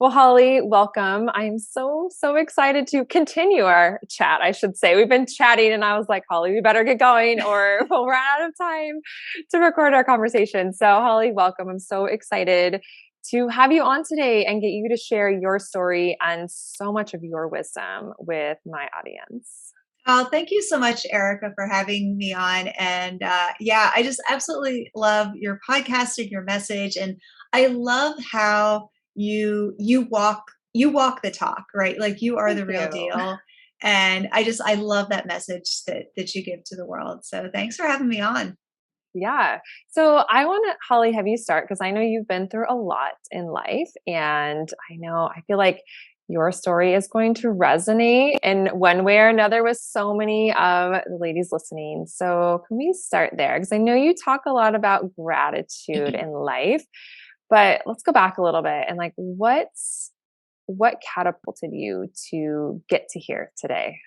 Well, Holly, welcome. I'm so excited to continue our chat, I should say. We've been chatting and I was like, Holly, we better get going or we'll run out of time to record our conversation. So, Holly, welcome. I'm so excited to have you on today and get you to share your story and so much of your wisdom with my audience. Oh, thank you so much, Erica, for having me on. And yeah, I just absolutely love your podcast and your message. And I love how you walk the talk, right? Like you are Thank the real you. deal. And I love that message that you give to the world. So thanks for having me on. Yeah. So I want to, Holly, have you start because I know you've been through a lot in life. And I feel like your story is going to resonate in one way or another with so many of the ladies listening. So can we start there? Because I know you talk a lot about gratitude in life, but let's go back a little bit and like what catapulted you to get to here today?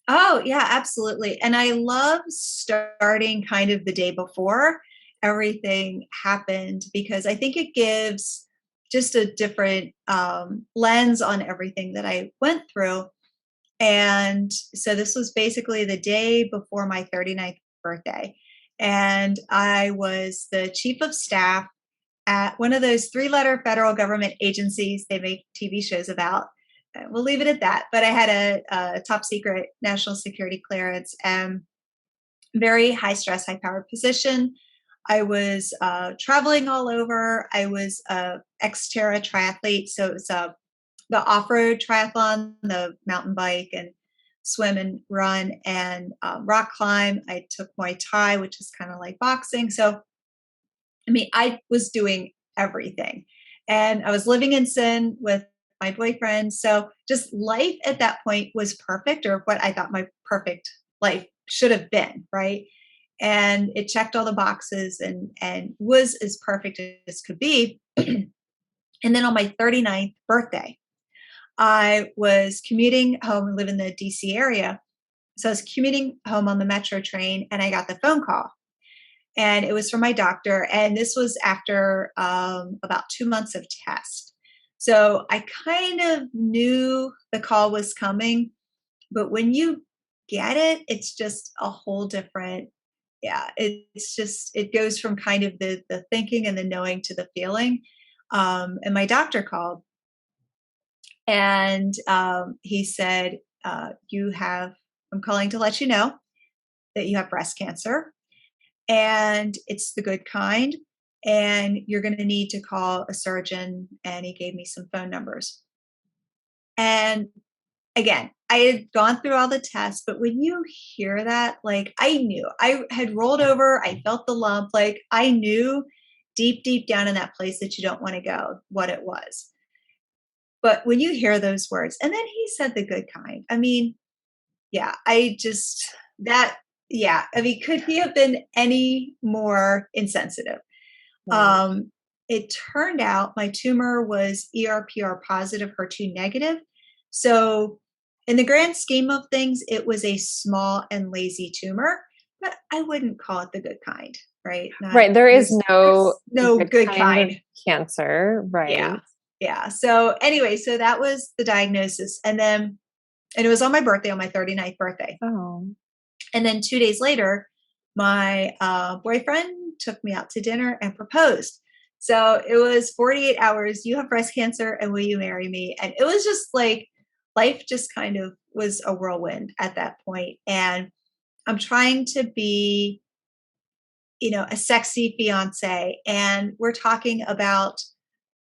Oh, yeah, absolutely. And I love starting kind of the day before everything happened because I think it gives just a different lens on everything that I went through. And so this was basically the day before my 39th birthday. And I was the chief of staff at one of those three-letter federal government agencies they make TV shows about. We'll leave it at that. But I had a top secret national security clearance and very high stress, high powered position. I was traveling all over. I was a Xterra triathlete, so it was the off-road triathlon, the mountain bike and swim and run and rock climb. I took Muay Thai, which is kind of like boxing. So I mean, I was doing everything. And I was living in sin with my boyfriend. So just life at that point was perfect, or what I thought my perfect life should have been, right? And it checked all the boxes and was as perfect as could be. And then on my 39th birthday, I was commuting home and live in the DC area. So I was commuting home on the metro train and I got the phone call, and it was from my doctor. And this was after about 2 months of test. So I kind of knew the call was coming, but when you get it, it's just a whole different. Yeah, it's just it goes from kind of the thinking and the knowing to the feeling. And my doctor called, and he said, "You have. I'm calling to let you know that you have breast cancer, and it's the good kind, and you're going to need to call a surgeon." And he gave me some phone numbers. And again, I had gone through all the tests, but when you hear that, like I knew I had rolled over, I felt the lump, like I knew deep down in that place that you don't want to go what it was. But when you hear those words, and then he said the good kind, I mean, yeah, I just, that, yeah, I mean, could he have been any more insensitive? Right. Um, it turned out my tumor was ERPR positive, HER2 negative. So, in the grand scheme of things, it was a small and lazy tumor, but I wouldn't call it the good kind, right? Not Right. There is no there's no good good kind of kind. cancer, Yeah. right? Yeah. So anyway, so that was the diagnosis. And it was on my birthday, on my 39th birthday. Oh, And then 2 days later, my boyfriend took me out to dinner and proposed. So it was 48 hours. You have breast cancer, and will you marry me? And it was just like life just kind of was a whirlwind at that point. And I'm trying to be, a sexy fiance. And we're talking about,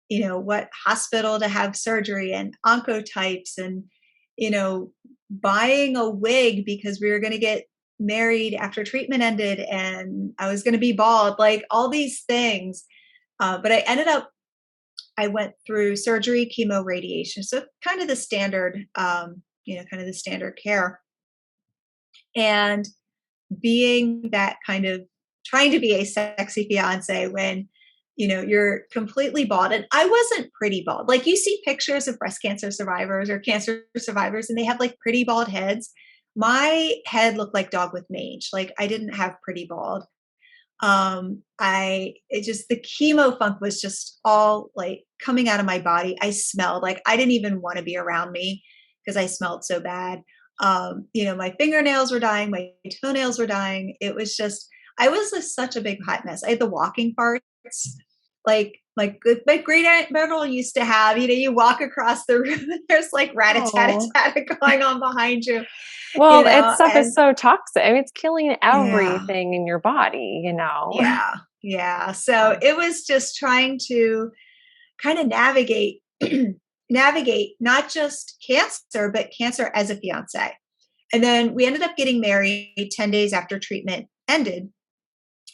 what hospital to have surgery and oncotypes and, you know, buying a wig because we were going to get married after treatment ended and I was going to be bald, like all these things. But I went through surgery, chemo, radiation. So kind of the standard, kind of the standard care. And being that kind of trying to be a sexy fiance when you're completely bald, and I wasn't pretty bald. Like you see pictures of breast cancer survivors or cancer survivors and they have like pretty bald heads. My head looked like dog with mange. Like I didn't have pretty bald. The chemo funk was just all like coming out of my body. I smelled like I didn't even want to be around me because I smelled so bad. My fingernails were dying, my toenails were dying. It was just, I was such a big hot mess. I had the walking parts, like my great aunt Myrtle used to have. You walk across the room and there's like rat a tat a Oh. tat going on behind you, Well, that stuff is and so toxic. I mean, it's killing yeah, everything in your body. yeah, yeah. So Oh. it was just trying to kind of navigate not just cancer, but cancer as a fiance. And then we ended up getting married 10 days after treatment ended.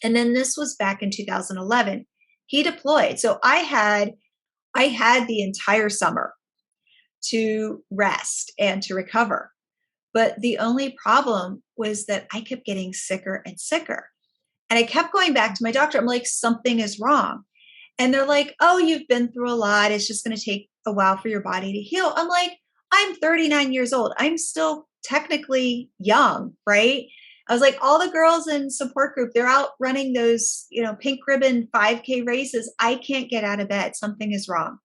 And then this was back in 2011. He deployed. So I had the entire summer to rest and to recover. But the only problem was that I kept getting sicker and sicker. And I kept going back to my doctor. I'm like, something is wrong. And they're like, oh, you've been through a lot. It's just going to take a while for your body to heal. I'm like, I'm 39 years old. I'm still technically young, right? I was like, all the girls in support group, they're out running those, pink ribbon 5K races. I can't get out of bed. Something is wrong.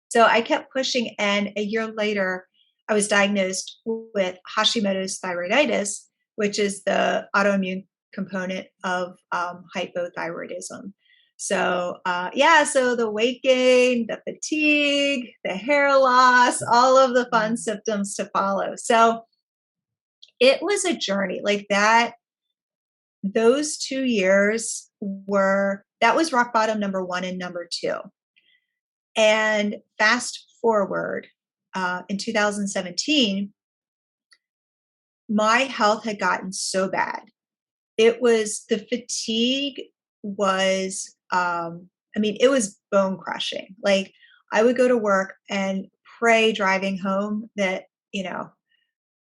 So I kept pushing. And a year later, I was diagnosed with Hashimoto's thyroiditis, which is the autoimmune component of hypothyroidism. So, so the weight gain, the fatigue, the hair loss, all of the fun symptoms to follow. So it was a journey like that. Those 2 years that was rock bottom number one and number two. And fast forward in 2017, my health had gotten so bad. The fatigue was, it was bone crushing. Like I would go to work and pray driving home that,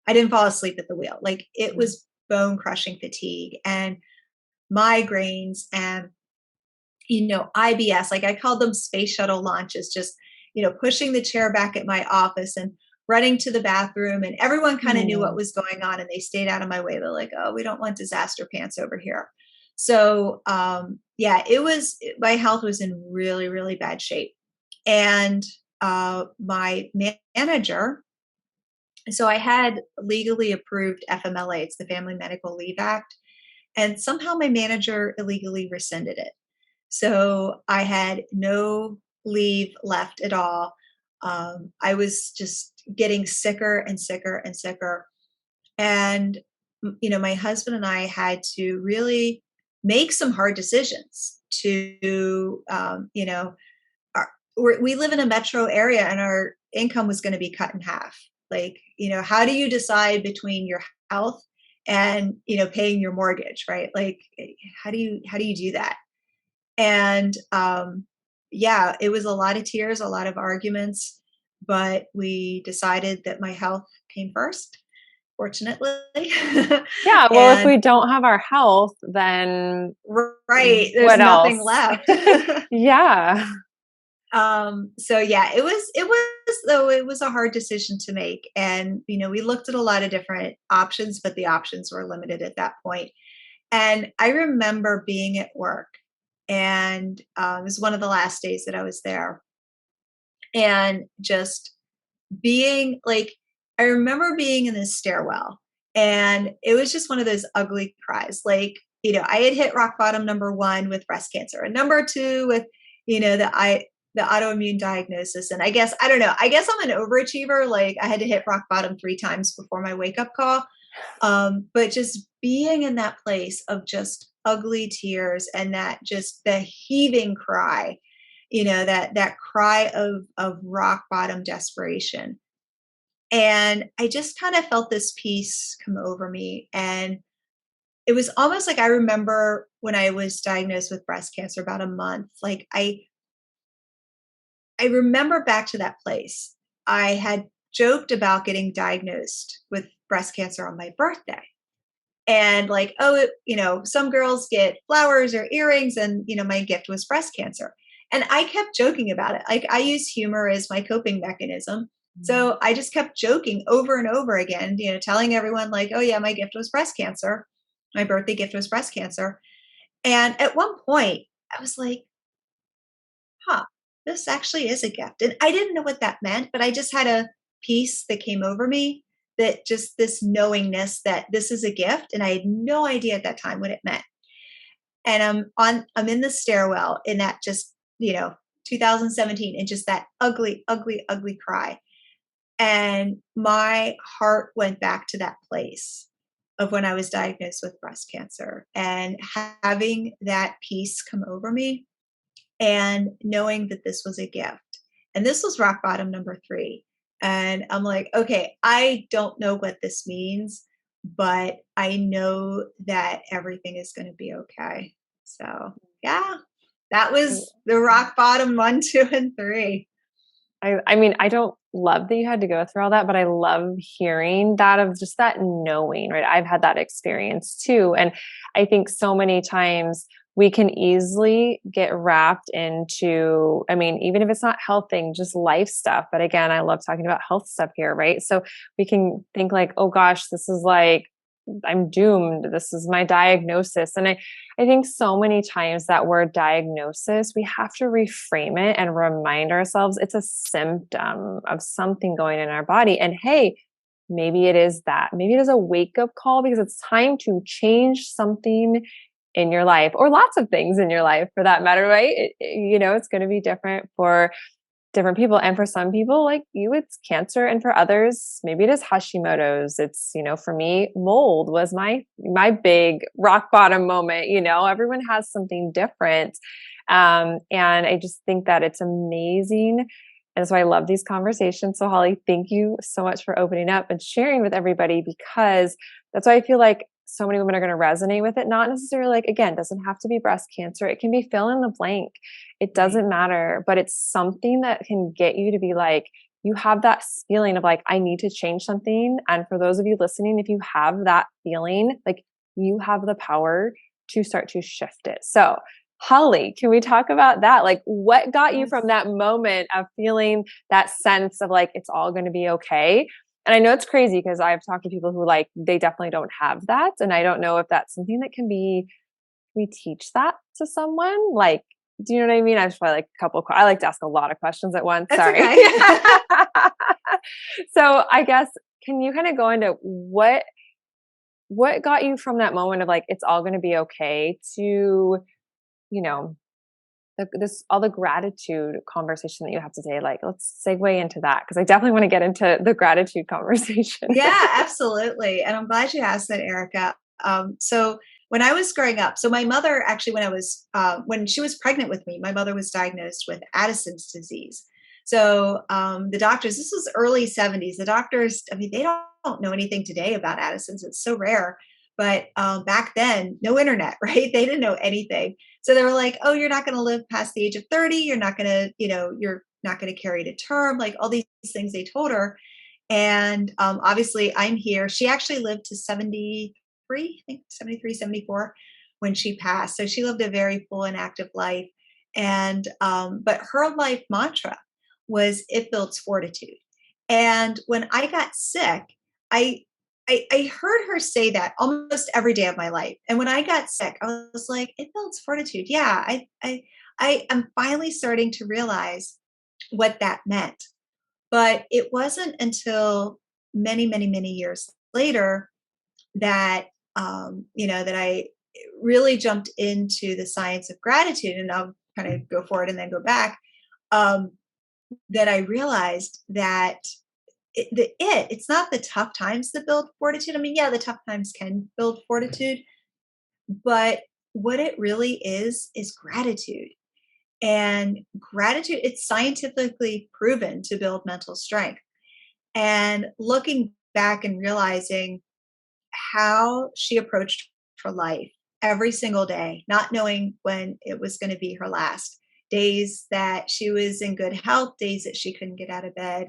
I didn't fall asleep at the wheel. Like it was bone crushing fatigue and migraines and IBS, like I called them space shuttle launches, just, pushing the chair back at my office and running to the bathroom. And everyone kind of knew what Mm. was going on and they stayed out of my way. They're like, oh, we don't want disaster pants over here. So, my health was in really, really bad shape. And my manager, so I had legally approved FMLA, it's the Family Medical Leave Act. And somehow my manager illegally rescinded it. So I had no leave left at all. I was just getting sicker and sicker and sicker. And, my husband and I had to really make some hard decisions to, we live in a metro area and our income was going to be cut in half. Like, how do you decide between your health and, paying your mortgage, right? Like, how do you do that? And it was a lot of tears, a lot of arguments, but we decided that my health came first, fortunately. Yeah, well, if And we don't have our health, then right, there's what nothing else? left. Yeah. It was a hard decision to make. And, we looked at a lot of different options, but the options were limited at that point. And I remember being at work and it was one of the last days that I was there. And just being like, I remember being in this stairwell and it was just one of those ugly cries. Like, I had hit rock bottom number one with breast cancer and number two with, the autoimmune diagnosis. And I don't know, I guess I'm an overachiever. Like I had to hit rock bottom 3 times before my wake up call. But just being in that place of just ugly tears and that just the heaving cry, that cry of rock bottom desperation. And I just kind of felt this peace come over me. And it was almost like I remember when I was diagnosed with breast cancer about a month, like I remember back to that place. I had joked about getting diagnosed with breast cancer on my birthday. And like, oh, some girls get flowers or earrings, and my gift was breast cancer. And I kept joking about it. Like I use humor as my coping mechanism. Mm. So I just kept joking over and over again, telling everyone like, oh yeah, my gift was breast cancer. My birthday gift was breast cancer. And at one point, I was like, huh, this actually is a gift. And I didn't know what that meant, but I just had a peace that came over me, that just this knowingness that this is a gift. And I had no idea at that time what it meant. And I'm in the stairwell in that just, 2017, and just that ugly, ugly, ugly cry. And my heart went back to that place of when I was diagnosed with breast cancer, and having that peace come over me, and knowing that this was a gift. And this was rock bottom number 3. And I'm like, okay, I don't know what this means, but I know that everything is going to be okay. So, yeah, that was the rock bottom 1, 2, and 3. I mean, I don't love that you had to go through all that, but I love hearing that, of just that knowing, right? I've had that experience too. And I think so many times we can easily get wrapped into, I mean, even if it's not health thing, just life stuff. But again, I love talking about health stuff here, right? So we can think like, oh gosh, this is like, I'm doomed. This is my diagnosis. And I think so many times that word diagnosis, we have to reframe it and remind ourselves it's a symptom of something going in our body. And hey, maybe it is that. Maybe it is a wake up call, because it's time to change something in your life, or lots of things in your life for that matter, right? It's going to be different for different people. And for some people, like you, it's cancer. And for others, maybe it is Hashimoto's. It's, for me, mold was my big rock bottom moment. Everyone has something different. And I just think that it's amazing. And so I love these conversations. So Holly, thank you so much for opening up and sharing with everybody, because that's why I feel like so many women are going to resonate with it. Not necessarily like, again, doesn't have to be breast cancer. It can be fill in the blank. It Right. doesn't matter, but it's something that can get you to be like, you have that feeling of like, I need to change something. And for those of you listening, if you have that feeling, like you have the power to start to shift it. So Holly, can we talk about that? Like, what got you from Yes. that moment of feeling that sense of like, it's all going to be okay? And I know it's crazy, because I've talked to people who like, they definitely don't have that. And I don't know if that's something that we teach that to someone. Like, do you know what I mean? I just probably like I like to ask a lot of questions at once. That's Sorry. okay. So I guess, can you kind of go into what got you from that moment of like, it's all going to be okay, to, you know, this all the gratitude conversation that you have today? Like, let's segue into that, because I definitely want to get into the gratitude conversation. Yeah, absolutely. And I'm glad you asked that, Erica. So when I was growing up, so my mother actually, when she was pregnant with me, my mother was diagnosed with Addison's disease. So the doctors, this was early 70s. The doctors, I mean, they don't know anything today about Addison's. It's so rare. But back then, no internet, right? They didn't know anything. So they were like, oh, you're not going to live past the age of 30. You're not going to, you're not going to carry to term, like all these things they told her. And obviously, I'm here. She actually lived to 73, I think 73, 74 when she passed. So she lived a very full and active life. And, but her life mantra was, it builds fortitude. And when I got sick, I, I heard her say that almost every day of my life. And when I got sick, I was like, it builds fortitude. Yeah, I am finally starting to realize what that meant. But it wasn't until many, many, many years later that that I really jumped into the science of gratitude, and I'll kind of go forward and then go back. Um, that I realized that it's not the tough times that build fortitude. I mean, yeah, the tough times can build fortitude, but what it really is gratitude. And gratitude, it's scientifically proven to build mental strength. And looking back and realizing how she approached her life every single day, not knowing when it was going to be her last, days that she was in good health, days that she couldn't get out of bed.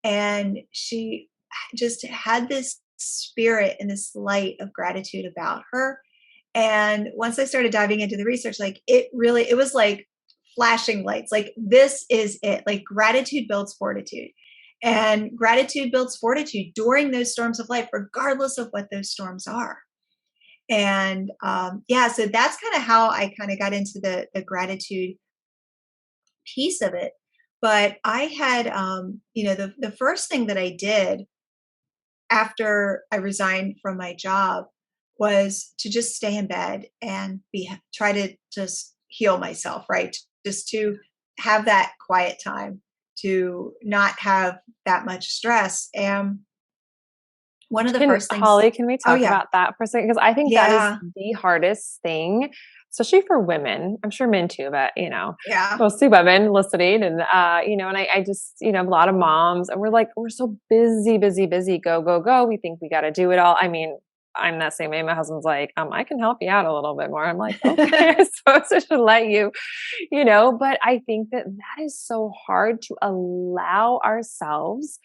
And she just had this spirit and this light of gratitude about her. And once I started diving into the research, like it was like flashing lights. Like, this is it. Like, gratitude builds fortitude. And gratitude builds fortitude during those storms of life, regardless of what those storms are. And yeah, so that's kind of how I kind of got into the gratitude piece of it. But I had, the first thing that I did after I resigned from my job was to just stay in bed and try to just heal myself, right? Just to have that quiet time, to not have that much stress. And one of the Can first things, Holly, can we oh talk yeah, about that for a second? Because I think that is yeah, the hardest thing, especially for women. I'm sure men too, but yeah, mostly women listening. And and I just, a lot of moms, and we're so busy, busy, busy, go, go, go. We think we got to do it all. I mean, I'm that same way. My husband's like, I can help you out a little bit more. I'm like, okay, I suppose I should let you, but I think that that is so hard to allow ourselves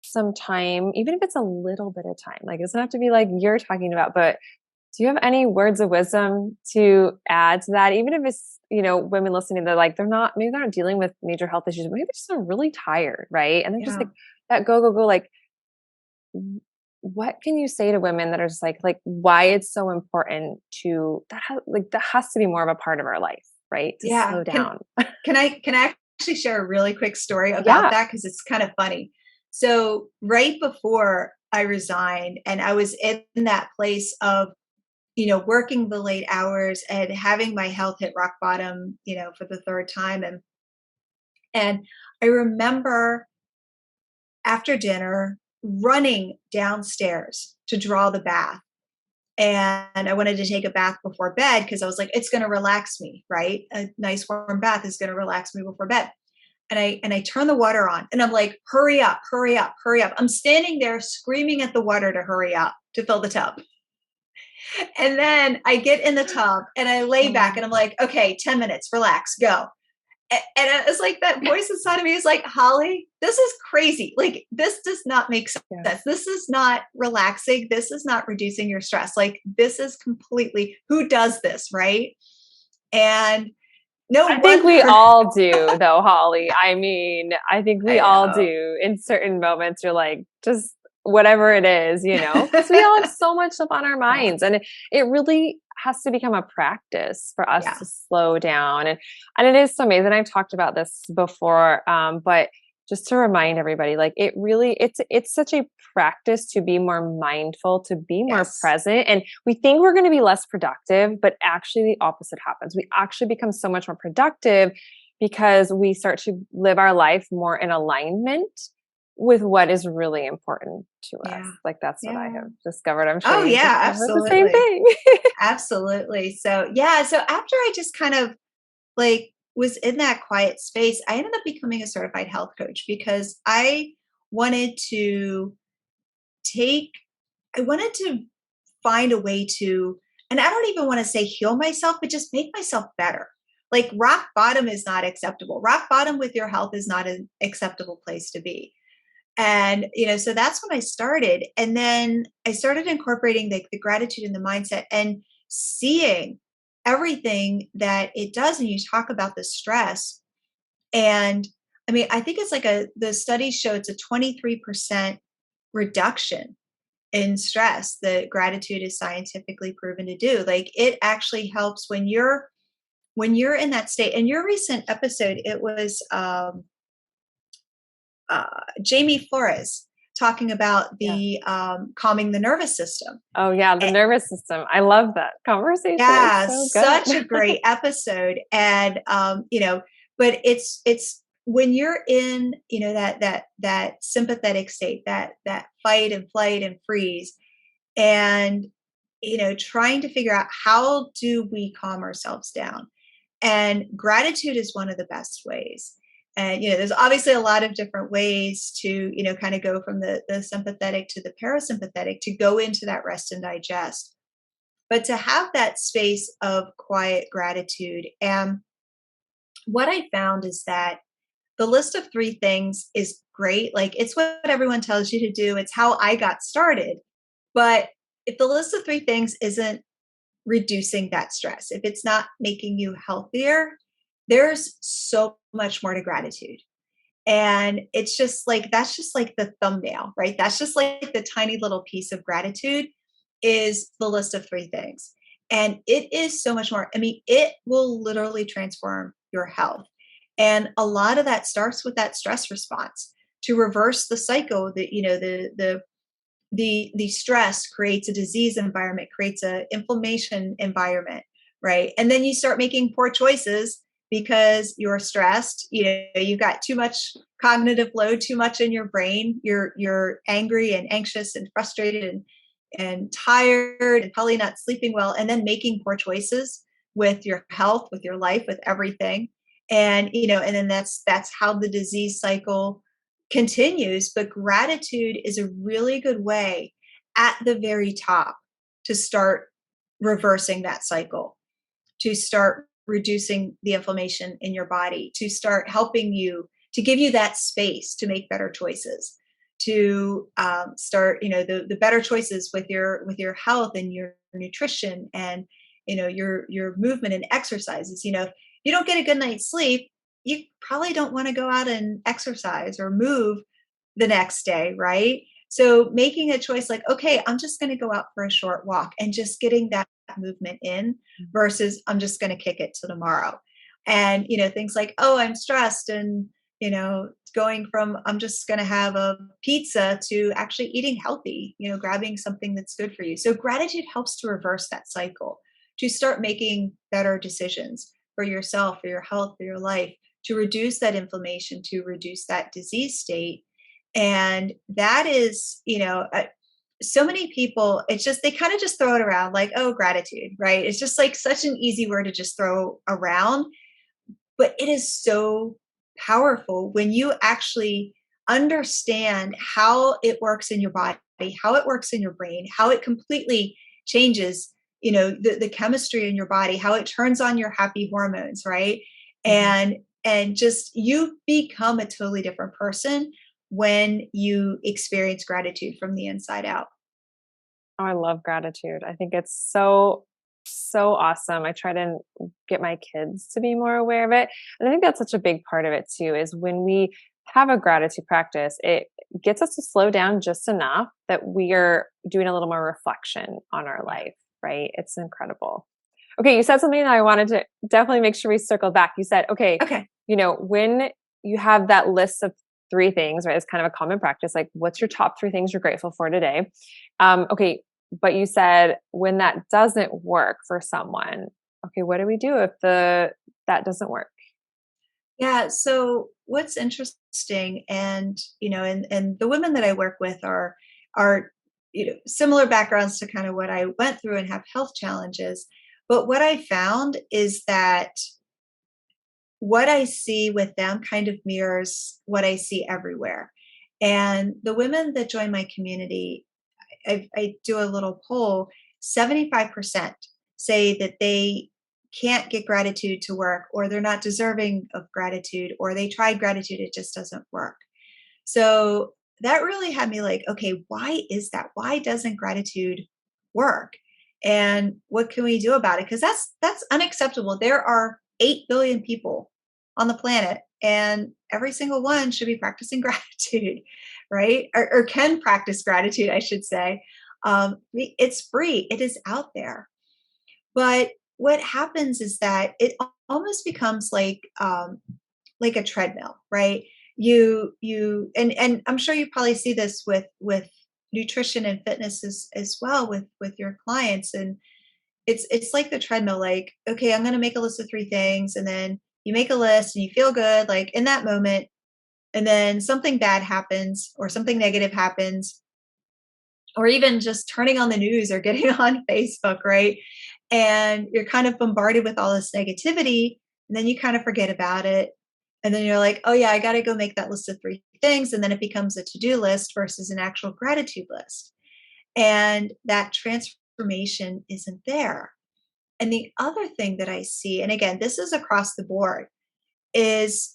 some time, even if it's a little bit of time. Like, it doesn't have to be like you're talking about, but do you have any words of wisdom to add to that? Even if it's, women listening, maybe they're not dealing with major health issues, maybe they're just really tired, right? And they're just yeah, like that go, go, go. Like, what can you say to women that are just like why it's so important to that has to be more of a part of our life, right? To yeah. slow down. Can I actually share a really quick story about Yeah. that because it's kind of funny. So right before I resigned, and I was in that place of working the late hours and having my health hit rock bottom, for the third time. And I remember after dinner running downstairs to draw the bath. And I wanted to take a bath before bed because I was like, it's going to relax me, right? A nice warm bath is going to relax me before bed. And I turn the water on and I'm like, hurry up, hurry up, hurry up. I'm standing there screaming at the water to hurry up to fill the tub. And then I get in the tub and I lay back Oh, and I'm like, okay, 10 minutes, relax, go. And it's like that voice inside of me is like, Holly, this is crazy. Like, this does not make sense. yes. This is not relaxing. This is not reducing your stress. Like, this is completely, who does this, right? And no I think we wonder, all do, though, Holly. I mean, I think we I all know. do in certain moments. You're like, just whatever it is, because we all have so much stuff on our Yeah. minds. And it really has to become a practice for us Yeah. to slow down. And it is so amazing. I've talked about this before, but just to remind everybody, like it's such a practice to be more mindful, to be more Yes. present. And we think we're going to be less productive, but actually the opposite happens. We actually become so much more productive because we start to live our life more in alignment with what is really important to us. Yeah. Like, that's what I Yeah. have discovered. I'm sure Oh, you've yeah. discovered the same Absolutely. thing. Absolutely. So, yeah. So, after I just kind of like was in that quiet space, I ended up becoming a certified health coach because wanted to take, I wanted to find a way to, and I don't even want to say heal myself, but just make myself better. Like, rock bottom is not acceptable. Rock bottom with your health is not an acceptable place to be. And, so that's when I started. And then I started incorporating the gratitude and the mindset and seeing everything that it does. And you talk about the stress. And I mean, I think it's like the studies show it's a 23% reduction in stress that gratitude is scientifically proven to do. Like, it actually helps when you're in that state. In your recent episode, it was Jamie Flores talking about Yeah. the calming the nervous system. Oh, yeah. The A- nervous system. I love that conversation. It's Yeah, so good. such a great episode. And but it's when you're in, that sympathetic state, that fight and flight and freeze, and trying to figure out how do we calm ourselves down. And gratitude is one of the best ways. And there's obviously a lot of different ways to kind of go from the sympathetic to the parasympathetic to go into that rest and digest. But to have that space of quiet gratitude. And what I found is that the list of three things is great. Like, it's what everyone tells you to do, it's how I got started. But if the list of three things isn't reducing that stress, if it's not making you healthier, there's so much more to gratitude. And it's just like, that's just like the thumbnail, right? That's just like the tiny little piece of gratitude. is the list of 3 things. And it is so much more. I mean, it will literally transform your health. And a lot of that starts with that stress response to reverse the cycle that, the stress creates a disease environment, creates a inflammation environment, right? And then you start making poor choices because you're stressed. You've got too much cognitive load, too much in your brain. You're angry and anxious and frustrated and tired and probably not sleeping well, and then making poor choices with your health, with your life, with everything. And then that's how the disease cycle continues. But gratitude is a really good way at the very top to start reversing that cycle, to start reducing the inflammation in your body, to start helping you, to give you that space to make better choices, to start, the better choices with your health and your nutrition, and your movement and exercises. If you don't get a good night's sleep, you probably don't want to go out and exercise or move the next day, right? So making a choice like, okay, I'm just going to go out for a short walk and just getting that movement in versus I'm just going to kick it to tomorrow. And, things like, oh, I'm stressed, and, going from I'm just going to have a pizza to actually eating healthy, grabbing something that's good for you. So gratitude helps to reverse that cycle, to start making better decisions for yourself, for your health, for your life, to reduce that inflammation, to reduce that disease state. And that is, so many people, it's just, they kind of just throw it around like, oh, gratitude, right? It's just like such an easy word to just throw around. But it is so powerful when you actually understand how it works in your body, how it works in your brain, how it completely changes, the chemistry in your body, how it turns on your happy hormones, right? Mhm. And just you become a totally different person when you experience gratitude from the inside out. Oh, I love gratitude. I think it's so, so awesome. I try to get my kids to be more aware of it. And I think that's such a big part of it too, is when we have a gratitude practice, it gets us to slow down just enough that we are doing a little more reflection on our life, right? It's incredible. Okay, you said something that I wanted to definitely make sure we circle back. You said, okay, Okay. when you have that list of 3 things, right? It's kind of a common practice. Like, what's your top 3 things you're grateful for today? Okay, but you said when that doesn't work for someone, okay, what do we do if that doesn't work? Yeah. So what's interesting, and the women that I work with are similar backgrounds to kind of what I went through and have health challenges. But what I found is that what I see with them kind of mirrors what I see everywhere. And the women that join my community, I do a little poll. 75% say that they can't get gratitude to work, or they're not deserving of gratitude, or they tried gratitude, it just doesn't work. So that really had me like, okay, why is that? Why doesn't gratitude work? And what can we do about it? Because that's unacceptable. There are 8 billion people on the planet, and every single one should be practicing gratitude, right? Or can practice gratitude, I should say. It's free, it is out there. But what happens is that it almost becomes like a treadmill, right? And I'm sure you probably see this with nutrition and fitness as well with your clients. And it's like the treadmill, like, okay, I'm going to make a list of 3 things, and then you make a list and you feel good like in that moment, and then something bad happens or something negative happens, or even just turning on the news or getting on Facebook, right? And you're kind of bombarded with all this negativity, and then you kind of forget about it. And then you're like, oh, yeah, I got to go make that list of 3 things. And then it becomes a to do list versus an actual gratitude list. And that transformation isn't there. And the other thing that I see, and again, this is across the board, is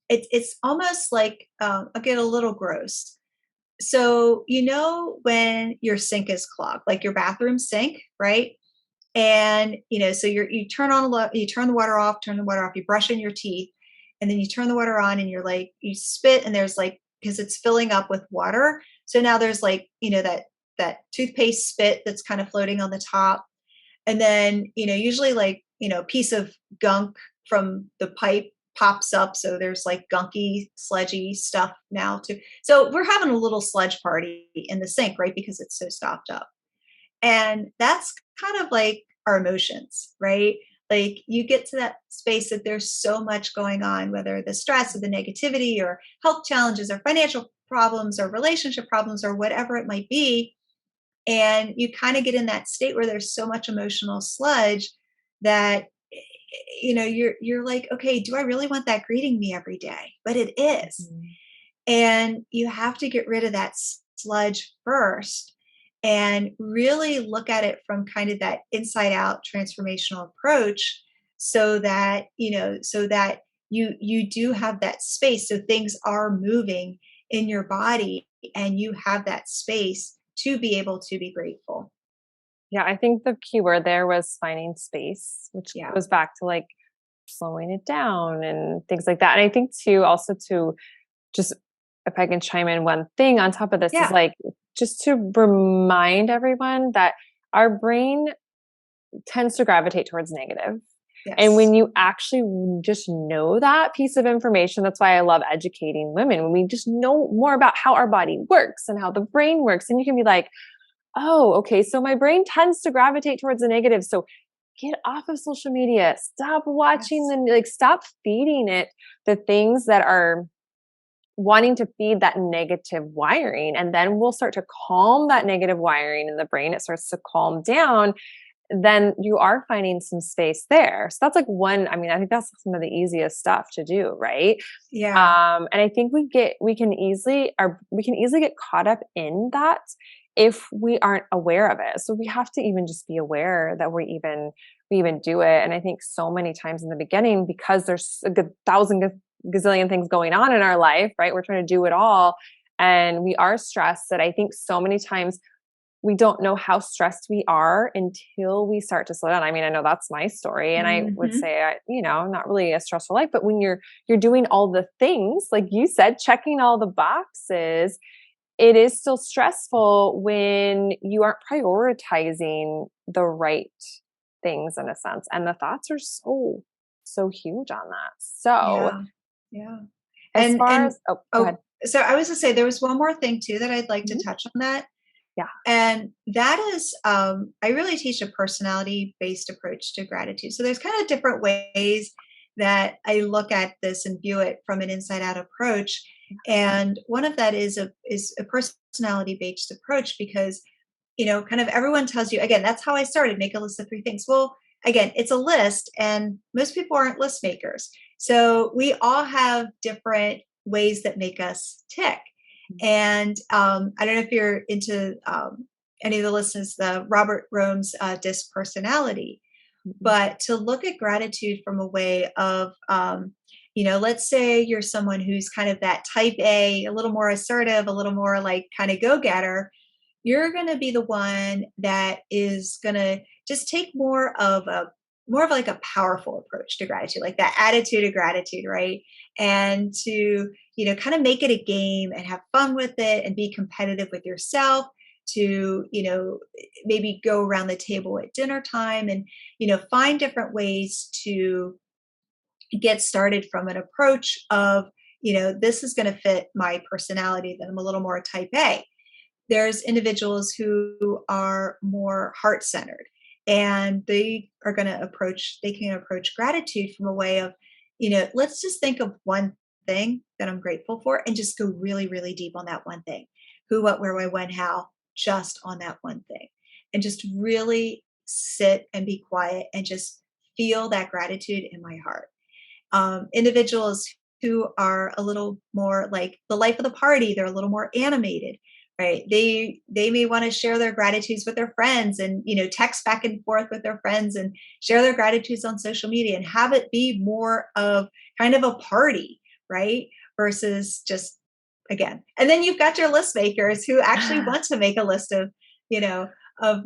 it's almost like I'll get a little gross. So, when your sink is clogged, like your bathroom sink, right? And so you turn the water off, you brush in your teeth, and then you turn the water on, and you're like, you spit, and there's like, because it's filling up with water. So now there's like, that that toothpaste spit that's kind of floating on the top. And then, usually like, a piece of gunk from the pipe pops up. So there's like gunky, sludgy stuff now too. So we're having a little sludge party in the sink, right? Because it's so stopped up. And that's kind of like our emotions, right? Like you get to that space that there's so much going on, whether the stress or the negativity or health challenges or financial problems or relationship problems or whatever it might be. And you kind of get in that state where there's so much emotional sludge that you're like, okay, do I really want that greeting me every day? But it is. Mhm. And you have to get rid of that sludge first and really look at it from kind of that inside out transformational approach so that you do have that space, so things are moving in your body and you have that space to be able to be grateful. Yeah, I think the key word there was finding space, which Yeah. goes back to like slowing it down and things like that. And I think too, also to just, if I can chime in one thing on top of this, is Yeah. like just to remind everyone that our brain tends to gravitate towards negative. And when Yes. you actually just know that piece of information, that's why I love educating women. When we just know more about how our body works and how the brain works, and you can be like, oh, okay, so my brain tends to gravitate towards the negative. So get off of social media. Stop watching Yes. them, like stop feeding it the things that are wanting to feed that negative wiring. And then we'll start to calm that negative wiring in the brain. It starts to calm down. Then you are finding some space there. So that's like one, I mean, I think that's some of the easiest stuff to do, right? Yeah. And I think we can easily get caught up in that if we aren't aware of it. So we have to even just be aware that we even do it. And I think so many times in the beginning, because there's a good gazillion things going on in our life, right? We're trying to do it all, and we are stressed. That I think so many times we don't know how stressed we are until we start to slow down. I mean, I know that's my story, and I would Hmm. say, not really a stressful life, but when you're doing all the things, like you said, checking all the boxes, it is still stressful when you aren't prioritizing the right things in a sense. And the thoughts are so huge on that. So, Yeah. Yeah. as far And as oh, go ahead. oh, so I was gonna say there was one more thing too that I'd like to Mhm. touch on that. Yeah. And that is, I really teach a personality based approach to gratitude. So there's kind of different ways that I look at this and view it from an inside out approach. And one of that is a personality based approach because, kind of everyone tells you, again, that's how I started, make a list of three things. Well, again, it's a list and most people aren't list makers. So we all have different ways that make us tick. And I don't know if you're into any of the listeners, the Robert Rome's disc personality, Mhm. but to look at gratitude from a way of, let's say you're someone who's kind of that type A, a little more assertive, a little more like kind of go getter. You're going to be the one that is going to just take more of like a powerful approach to gratitude, like that attitude of gratitude, right? And to, kind of make it a game and have fun with it and be competitive with yourself to, maybe go around the table at dinner time and, find different ways to get started from an approach of, this is going to fit my personality, that I'm a little more type A. There's individuals who are more heart centered and they can approach gratitude from a way of, let's just think of one thing that I'm grateful for and just go really, really deep on that one thing. Who, what, where, why, when, how, just on that one thing. And just really sit and be quiet and just feel that gratitude in my heart. Individuals who are a little more like the life of the party, they're a little more animated, right? They may want to share their gratitudes with their friends and, text back and forth with their friends and share their gratitudes on social media and have it be more of kind of a party, right? Versus just, again. And then you've got your list makers who actually want to make a list of, you know of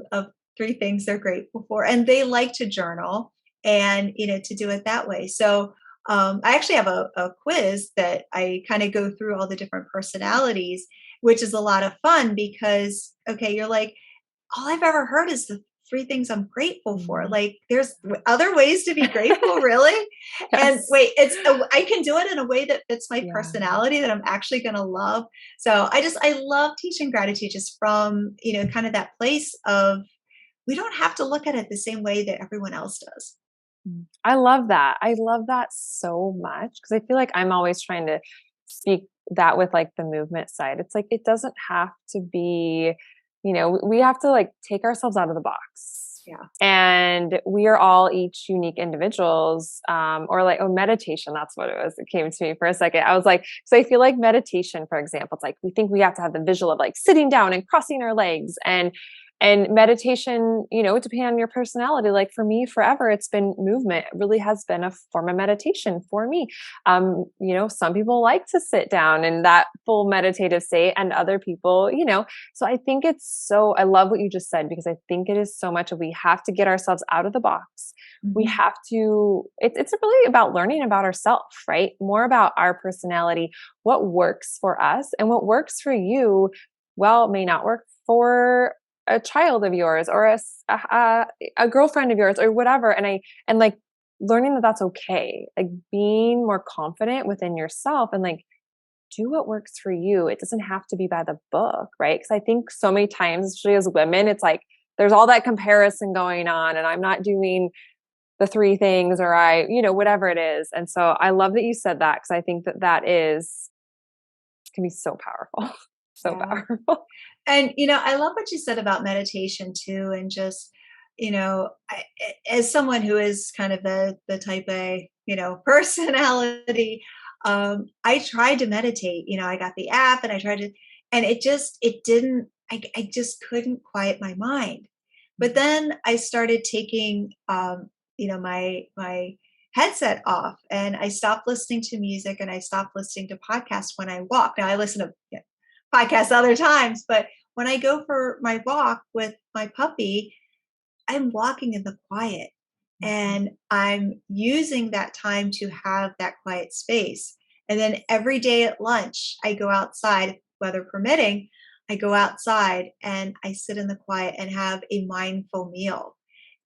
three things they're grateful for, and they like to journal and, to do it that way. So I actually have a quiz that I kind of go through all the different personalities. which is a lot of fun because, okay, you're like, all I've ever heard is the three things I'm grateful for. Mhm. Like, there's other ways to be grateful, really? And Yes. wait, I can do it in a way that fits my Yeah. personality that I'm actually going to love. So I love teaching gratitude just from, kind of that place of we don't have to look at it the same way that everyone else does. I love that. I love that so much because I feel like I'm always trying to speak that with like the movement side. It's like it doesn't have to be, we have to like take ourselves out of the box. Yeah. And we are all each unique individuals, or like, oh, meditation. That's what it was. It came to me for a second. I was like, so I feel like meditation, for example, it's like we think we have to have the visual of like sitting down and crossing our legs and meditation, depending on your personality. Like for me, forever, it's been movement. It really has been a form of meditation for me. Some people like to sit down in that full meditative state, and other people, So I think I love what you just said because I think it is so much of we have to get ourselves out of the box. We Mhm. have to, it's really about learning about ourselves, right? More about our personality, what works for us and what works for you, well, may not work for a child of yours or a girlfriend of yours or whatever. And like learning that that's okay, like being more confident within yourself and like do what works for you. It doesn't have to be by the book, right? Because I think so many times, especially as women, it's like there's all that comparison going on and I'm not doing the three things or whatever it is. And so I love that you said that because I think that that is can be so powerful. So Yeah. powerful. And, I love what you said about meditation too. And just, as someone who is kind of the type A, personality, I tried to meditate, I got the app and I tried to, and it didn't, I just couldn't quiet my mind. But then I started taking, my headset off and I stopped listening to music and I stopped listening to podcasts when I walk. Now I listen to podcasts other times, but when I go for my walk with my puppy, I'm walking in the quiet Mhm. and I'm using that time to have that quiet space. And then every day at lunch, I go outside, weather permitting, I go outside and I sit in the quiet and have a mindful meal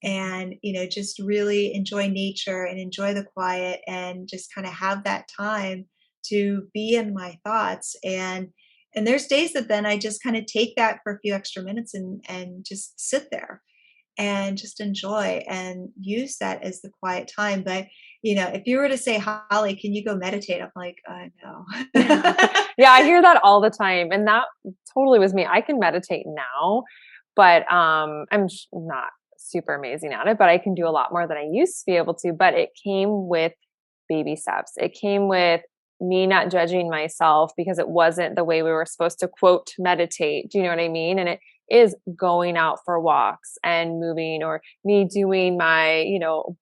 and, just really enjoy nature and enjoy the quiet and just kind of have that time to be in my thoughts. And there's days that then I just kind of take that for a few extra minutes and just sit there and just enjoy and use that as the quiet time. But, if you were to say, Holly, can you go meditate? I'm like, no. Yeah, I hear that all the time, and that totally was me. I can meditate now, but, not super amazing at it, but I can do a lot more than I used to be able to, but it came with baby steps. It came with me not judging myself because it wasn't the way we were supposed to, quote, meditate. Do you know what I mean? And it is going out for walks and moving or me doing my,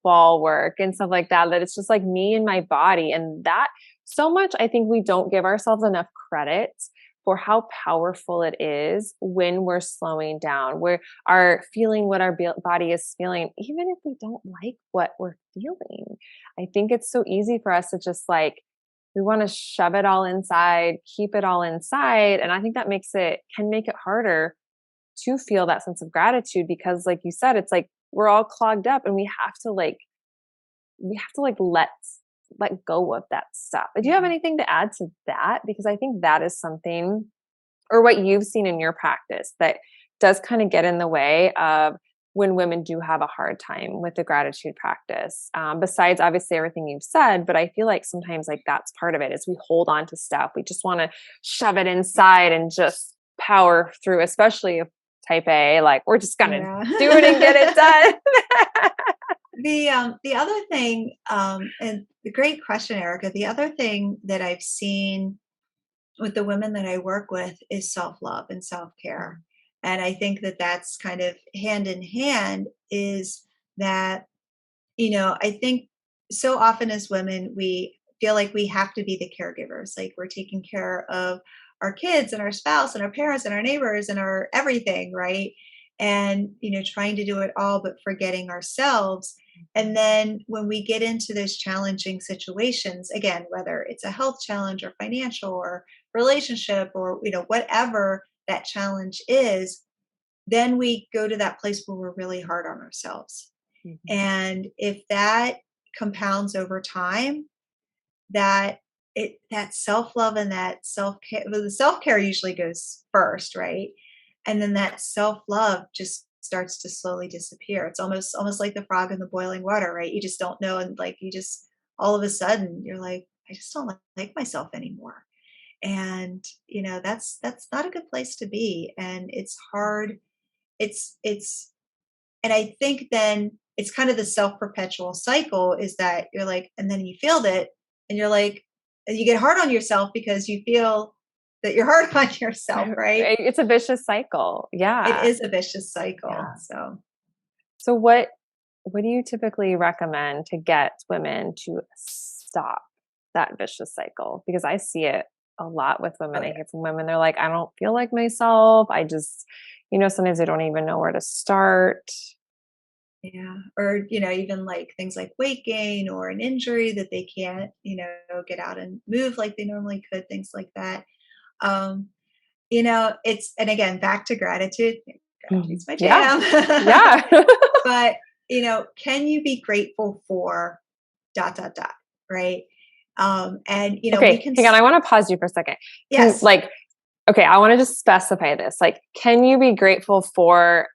ball work and stuff like that, that it's just like me and my body. And that so much, I think we don't give ourselves enough credit for how powerful it is when we're slowing down. We are feeling what our body is feeling, even if we don't like what we're feeling. I think it's so easy for us to just like, we want to shove it all inside, keep it all inside. And I think that can make it harder to feel that sense of gratitude because, like you said, it's like we're all clogged up and we have to let go of that stuff. Do you have Yeah. anything to add to that? Because I think that is something, or what you've seen in your practice, that does kind of get in the way of when women do have a hard time with the gratitude practice. Besides, obviously, everything you've said, but I feel like sometimes like that's part of it is we hold on to stuff. We just want to shove it inside and just power through, especially if type A, like we're just gonna Yeah. do it and get it done. The other thing, and the great question, Erica. The other thing that I've seen with the women that I work with is self love and self care, and I think that that's kind of hand in hand. Is that I think so often as women we feel like we have to be the caregivers, like we're taking care of our kids and our spouse and our parents and our neighbors and our everything, right? And trying to do it all, but forgetting ourselves And then when we get into those challenging situations, again, whether it's a health challenge or financial or relationship or, whatever that challenge is, then we go to that place where we're really hard on ourselves. Mhm. And if that compounds over time, that that self-love and that self-care, well, the self-care usually goes first, right? And then that self-love just starts to slowly disappear. It's almost like the frog in the boiling water, right? You just don't know, and like you just all of a sudden you're like, I just don't like myself anymore. And that's not a good place to be, and it's hard. It's and I think then it's kind of the self-perpetual cycle, is that you're like, and then you feel it, and you're like, and you get hard on yourself because you feel that you're hard on yourself, right? It's a vicious cycle. It Yeah. is a vicious cycle. Yeah. So, So what do you typically recommend to get women to stop that vicious cycle? Because I see it a lot with women. oh I yeah. hear from women, they're like, I don't feel like myself. I just, sometimes they don't even know where to start. Yeah. Or, even like things like weight gain or an injury that they can't, get out and move like they normally could, things like that. Um, it's, and again, back to gratitude. Mhm. Gratitude's my Yeah. jam. Yeah. But, can you be grateful for dot, dot, dot, right? And, we Okay, can, hang on. I want to pause you for a second. Can yes, like, okay, I want to just specify this. Like, can you be grateful for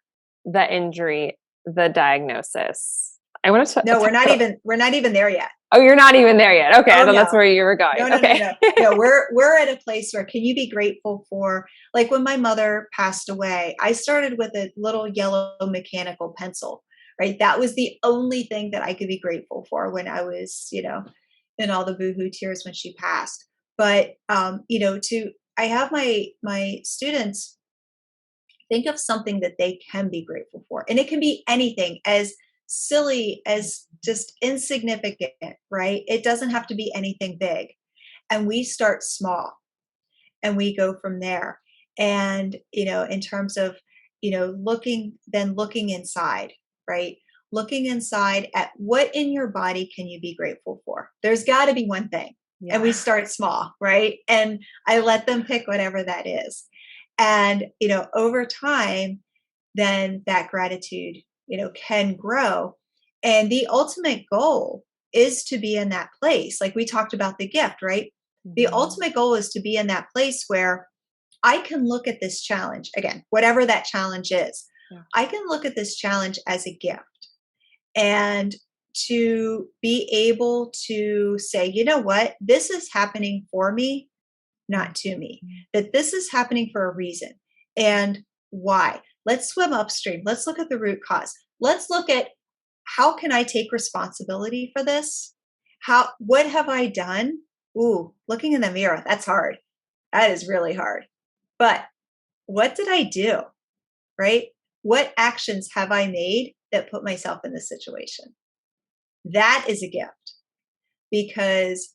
the injury, the diagnosis? I want to. no, we're not even there yet. Oh, you're not even there yet. Okay, I Oh thought that's no, where you were going. no, no, no, Okay. no, no. We're at a place where, can you be grateful for, like when my mother passed away, I started with a little yellow mechanical pencil, right? That was the only thing that I could be grateful for when I was, in all the boohoo tears when she passed. But to I have my students think of something that they can be grateful for. And it can be anything as silly as just insignificant, right? It doesn't have to be anything big. And we start small and we go from there. And, in terms of, looking inside, right? Looking inside at what in your body can you be grateful for? There's got to be one thing. And we Yeah. start small, right? And I let them pick whatever that is. And, over time, then that gratitude, can grow. And the ultimate goal is to be in that place. Like we talked about the gift, right? The Mhm. ultimate goal is to be in that place where I can look at this challenge, again, whatever that challenge is. Yeah. I can look at this challenge as a gift, and to be able to say, you know what, this is happening for me, not to me, Mhm. that this is happening for a reason. And why? Let's swim upstream. Let's look at the root cause. Let's look at, how can I take responsibility for this? What have I done? Ooh, looking in the mirror, that's hard. That is really hard. But what did I do? Right? What actions have I made that put myself in this situation? That is a gift, because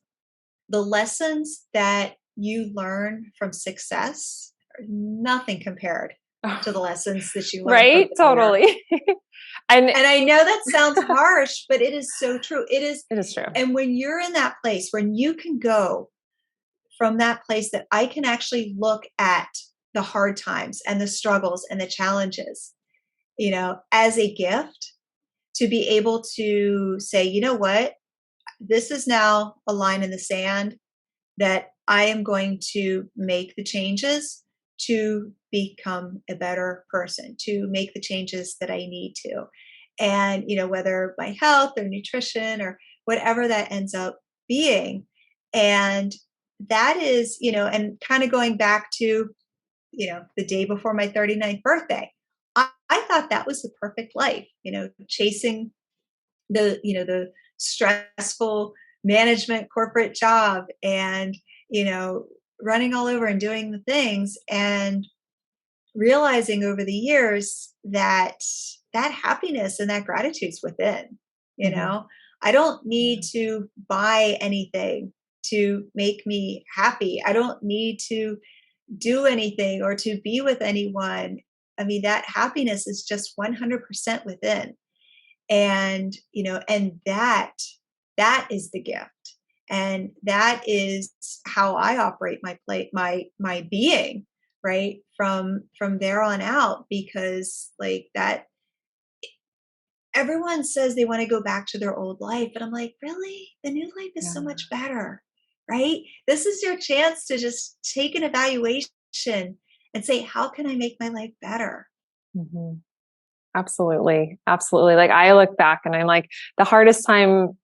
the lessons that you learn from success are nothing compared to the lessons that you learn from Right? failure. Totally. And And I know that sounds harsh, but it is so true. It is. it is true. And when you're in that place, when you can go from that place, that I can actually look at the hard times and the struggles and the challenges, as a gift, to be able to say, you know what, this is now a line in the sand, that I am going to make the changes to become a better person, to make the changes that I need to. And, whether my health or nutrition or whatever that ends up being. And that is, and kind of going back to, the day before my 39th birthday, I thought that was the perfect life, chasing the stressful management corporate job, and you know running all over and doing the things, and realizing over the years that that happiness and that gratitude's within. you Mhm. know I don't need Yeah. to buy anything to make me happy. I don't need to do anything or to be with anyone. I mean, that happiness is just 100% within. And, and that is the gift. And that is how I operate my being, right? From there on out, because like that, everyone says they want to go back to their old life, but I'm like, really? The new life is so Yeah. much better, right? This is your chance to just take an evaluation and say, how can I make my life better? Mhm. Absolutely. Absolutely. Like I look back and I'm like, the hardest time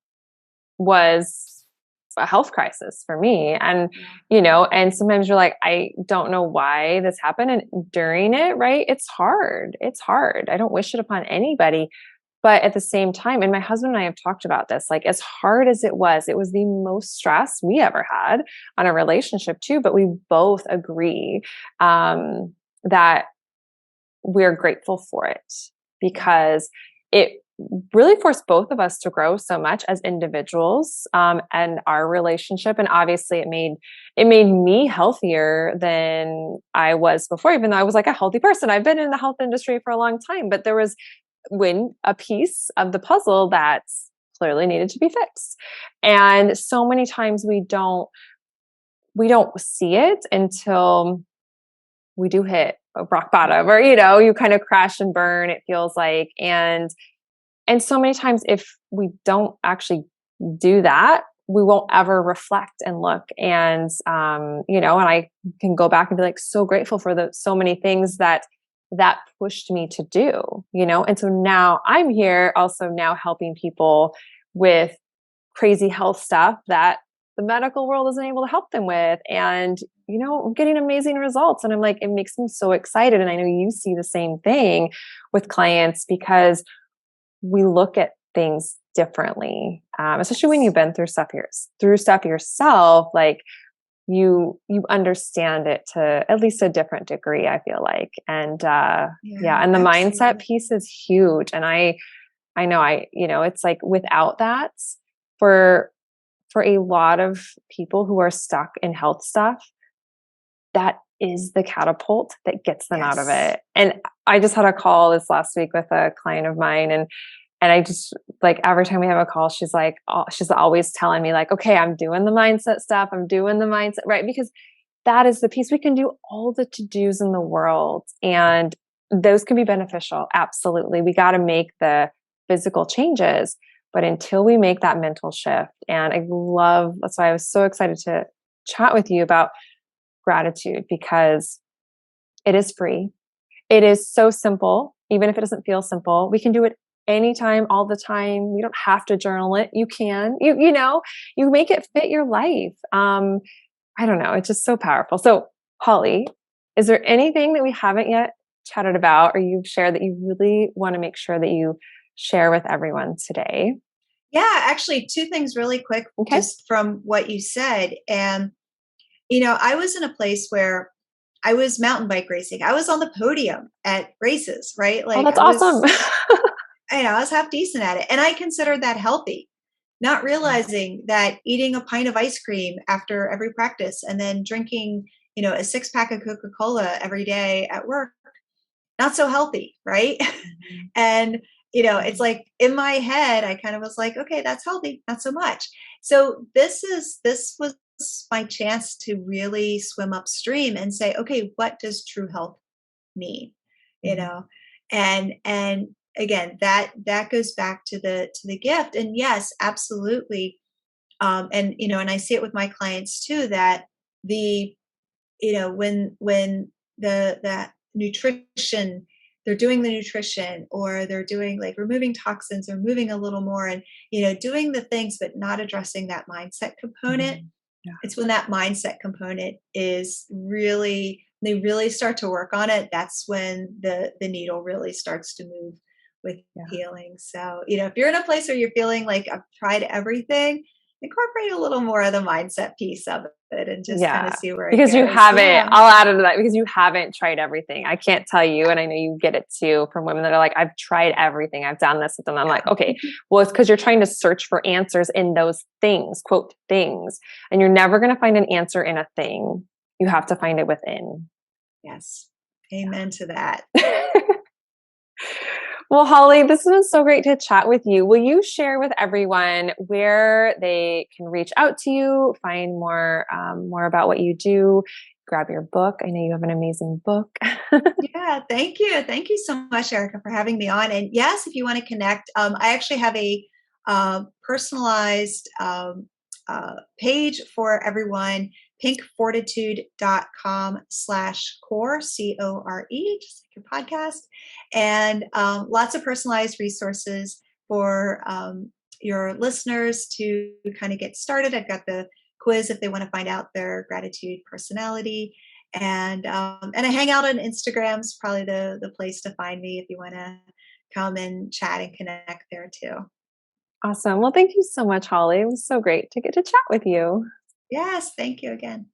was a health crisis for me. And, Yeah. and sometimes you're like, I don't know why this happened. And during it, right? It's hard. It's hard. I don't wish it upon anybody. But at the same time, and my husband and I have talked about this, like as hard as it was the most stress we ever had on a relationship too. But we both agree that we're grateful for it because it really forced both of us to grow so much as individuals and our relationship. And obviously it made me healthier than I was before, even though I was like a healthy person. I've been in the health industry for a long time, but there was when a piece of the puzzle that clearly needed to be fixed. And so many times we don't see it until we do hit a rock bottom, or you kind of crash and burn, it feels like. And so many times if we don't actually do that, we won't ever reflect and look. And I can go back and be like so grateful for the so many things that pushed me to do. And so now I'm here also now helping people with crazy health stuff that the medical world isn't able to help them with. And, I'm getting amazing results. And I'm like, it makes me so excited. And I know you see the same thing with clients because we look at things differently, especially when Yes. you've been through stuff yourself. Like you understand it to at least a different degree, I feel like. And yeah, Yeah, and the mindset absolutely. piece is huge. And I know it's like without that, for for a lot of people who are stuck in health stuff, that is the catapult that gets them out of Yes. it. And I just had a call this last week with a client of mine, and I just like every time we have a call, she's always telling me like, okay, I'm doing the mindset stuff. I'm doing the mindset, right? Because that is the piece. We can do all the to-dos in the world and those can be beneficial. Absolutely. We got to make the physical changes, but until we make that mental shift, and that's why I was so excited to chat with you about gratitude because it is free. It is so simple, even if it doesn't feel simple. We can do it anytime, all the time. We don't have to journal it. You can, you make it fit your life. I don't know. It's just so powerful. So, Holly, is there anything that we haven't yet chatted about or you've shared that you really want to make sure that you share with everyone today? Yeah, actually, two things really quick, Okay. just from what you said. And, I was in a place where I was mountain bike racing. I was on the podium at races, right? Oh, Like that's awesome. I was half decent at it. And I considered that healthy, not realizing that eating a pint of ice cream after every practice and then drinking, a 6 pack of Coca Cola every day at work, not so healthy, right? Mhm. And, it's like in my head, I kind of was like, okay, that's healthy, not so much. So this was my chance to really swim upstream and say, okay, what does true health mean? You Mhm. know, and again, that goes back to the gift. And yes, absolutely. And and I see it with my clients too, that the when the nutrition, they're doing the nutrition, or they're doing like removing toxins or moving a little more, and doing the things but not addressing that mindset component. Mhm. Yeah. It's when that mindset component is really, they really start to work on it, that's when the needle really starts to move with Yeah. healing. So if you're in a place where you're feeling like I've tried everything, incorporate a little more of the mindset piece of it and just kind of Yeah, see where it because you goes. haven't Yeah. I'll add into that because you haven't tried everything. I can't tell you, and I know you get it too from women that are like, "I've tried everything. I've done this with them." I'm like, Yeah. "Okay, well, it's because you're trying to search for answers in those things, quote, things, and you're never gonna find an answer in a thing. You have to find it within." Yes. Amen to that. Yeah. Well, Holly, this has been so great to chat with you. Will you share with everyone where they can reach out to you, find more about what you do, grab your book? I know you have an amazing book. Yeah, thank you. Thank you so much, Erica, for having me on. And yes, if you want to connect, I actually have a personalized page for everyone, pinkfortitude.com/core, CORE, just like your podcast. And lots of personalized resources for your listeners to kind of get started. I've got the quiz if they want to find out their gratitude personality, and I hang out on Instagram's probably the place to find me if you want to come and chat and connect there too. Awesome. Well, thank you so much, Holly. It was so great to get to chat with you. Yes, thank you again.